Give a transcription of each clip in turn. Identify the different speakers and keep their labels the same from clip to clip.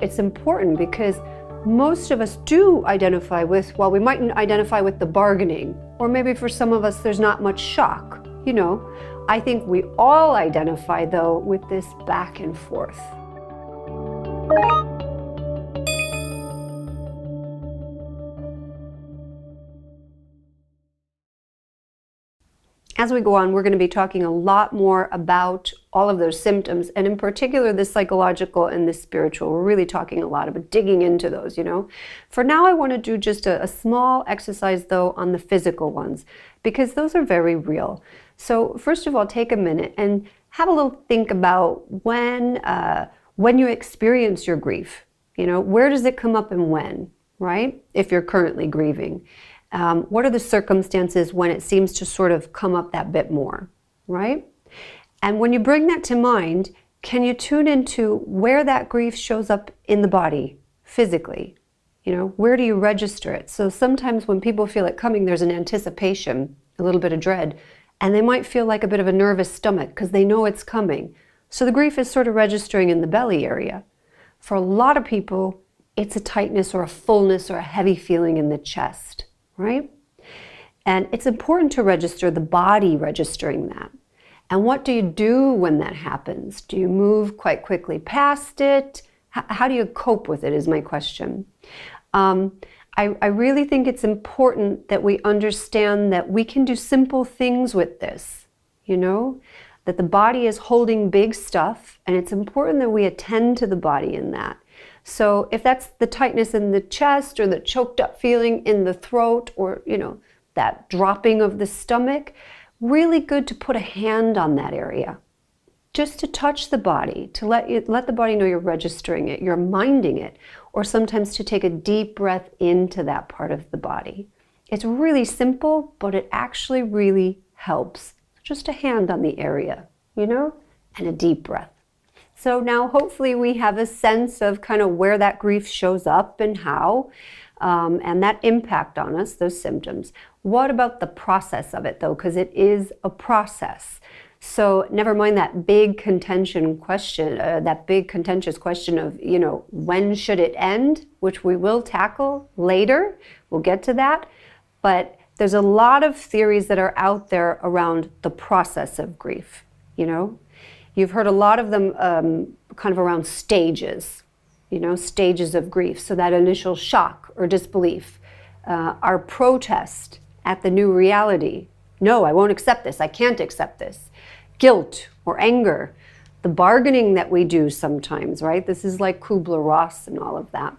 Speaker 1: It's important because most of us do identify with, well, we mightn't identify with the bargaining, or maybe for some of us there's not much shock. I think we all identify though with this back and forth. As we go on, we're going to be talking a lot more about all of those symptoms, and in particular the psychological and the spiritual. We're really talking a lot about digging into those, For now, I want to do just a small exercise, though, on the physical ones, because those are very real. So first of all, take a minute and have a little think about when you experience your grief. Where does it come up and when, right? If you're currently grieving. What are the circumstances when it seems to sort of come up that bit more, right? And when you bring that to mind, can you tune into where that grief shows up in the body, physically? Where do you register it? So sometimes when people feel it coming, there's an anticipation, a little bit of dread, and they might feel like a bit of a nervous stomach because they know it's coming. So the grief is sort of registering in the belly area. For a lot of people, it's a tightness or a fullness or a heavy feeling in the chest. Right? And it's important to register the body registering that. And what do you do when that happens? Do you move quite quickly past it? How do you cope with it is my question. I really think it's important that we understand that we can do simple things with this, that the body is holding big stuff, and it's important that we attend to the body in that. So if that's the tightness in the chest or the choked up feeling in the throat or, that dropping of the stomach, really good to put a hand on that area. Just to touch the body, to let the body know you're registering it, you're minding it, or sometimes to take a deep breath into that part of the body. It's really simple, but it actually really helps. Just a hand on the area, and a deep breath. So now hopefully we have a sense of kind of where that grief shows up and how, and that impact on us, those symptoms. What about the process of it though? Because it is a process. So never mind that big contentious question of, when should it end, which we will tackle later. We'll get to that. But there's a lot of theories that are out there around the process of grief, You've heard a lot of them kind of around stages, stages of grief. So that initial shock or disbelief, our protest at the new reality. No, I won't accept this. I can't accept this. Guilt or anger, the bargaining that we do sometimes, right? This is like Kubler-Ross and all of that.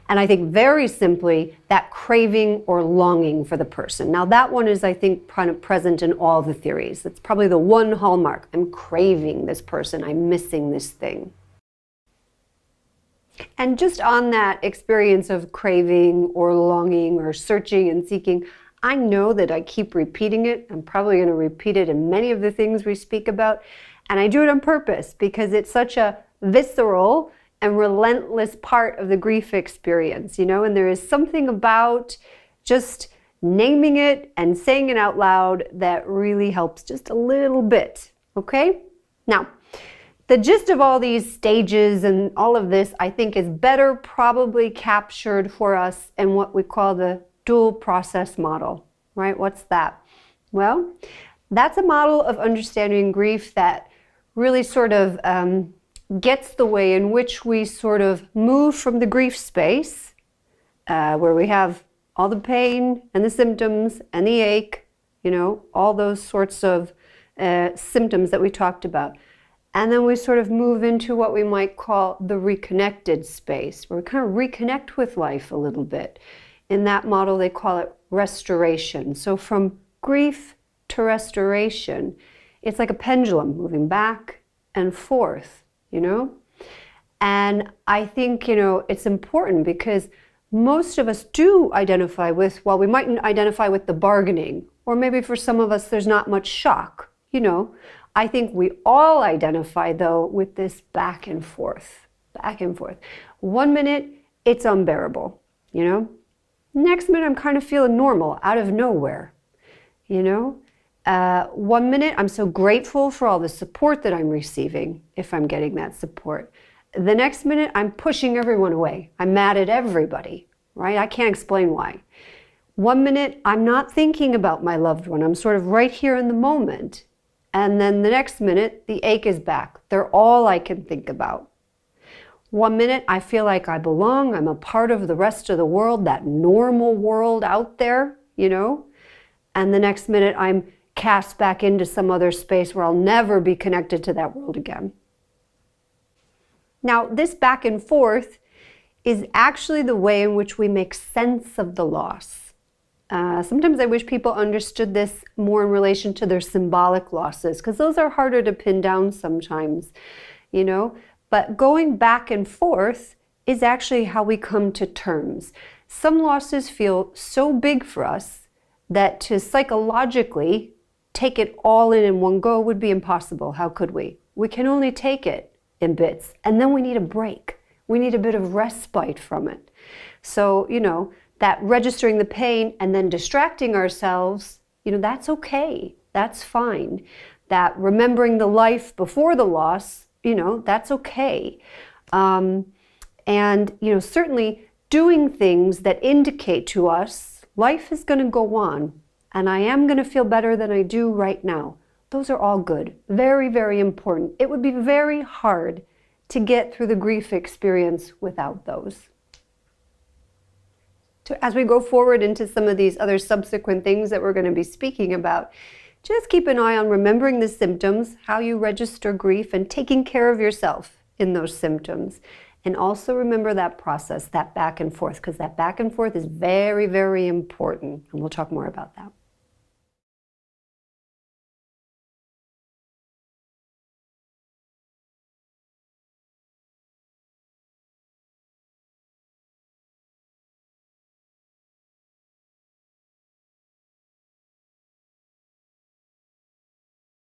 Speaker 1: And I think very simply, that craving or longing for the person. Now that one is, I think, kind of present in all the theories. It's probably the one hallmark. I'm craving this person. I'm missing this thing. And just on that experience of craving or longing or searching and seeking, I know that I keep repeating it. I'm probably going to repeat it in many of the things we speak about. And I do it on purpose because it's such a visceral and relentless part of the grief experience, and there is something about just naming it and saying it out loud that really helps just a little bit, okay? Now, the gist of all these stages and all of this, I think, is better probably captured for us in what we call the dual process model, right? What's that? Well, that's a model of understanding grief that really sort of gets the way in which we sort of move from the grief space, where we have all the pain and the symptoms and the ache, all those sorts of symptoms that we talked about. And then we sort of move into what we might call the reconnected space, where we kind of reconnect with life a little bit. In that model, they call it restoration. So from grief to restoration, it's like a pendulum moving back and forth. And I think, it's important because most of us do identify with, well, we mightn't identify with the bargaining, or maybe for some of us there's not much shock, I think we all identify though with this back and forth. 1 minute, it's unbearable, Next minute, I'm kind of feeling normal out of nowhere, 1 minute, I'm so grateful for all the support that I'm receiving, if I'm getting that support. The next minute, I'm pushing everyone away. I'm mad at everybody, right? I can't explain why. One minute, I'm not thinking about my loved one. I'm sort of right here in the moment. And then the next minute, the ache is back. They're all I can think about. One minute, I feel like I belong. I'm a part of the rest of the world, that normal world out there, you know? And the next minute, I'm cast back into some other space where I'll never be connected to that world again. Now, this back and forth is actually the way in which we make sense of the loss. Sometimes I wish people understood this more in relation to their symbolic losses, because those are harder to pin down sometimes, you know. But going back and forth is actually how we come to terms. Some losses feel so big for us that to psychologically take it all in one go would be impossible. How could we? We can only take it in bits, and then we need a break. We need a bit of respite from it. So, you know, that registering the pain and then distracting ourselves, you know, that's okay. That's fine. That remembering the life before the loss, you know, that's okay. And, you know, certainly doing things that indicate to us life is going to go on and I am going to feel better than I do right now. Those are all good. Very, very important. It would be very hard to get through the grief experience without those. As we go forward into some of these other subsequent things that we're going to be speaking about, just keep an eye on remembering the symptoms, how you register grief, and taking care of yourself in those symptoms. And also remember that process, that back and forth, because that back and forth is very, very important. And we'll talk more about that.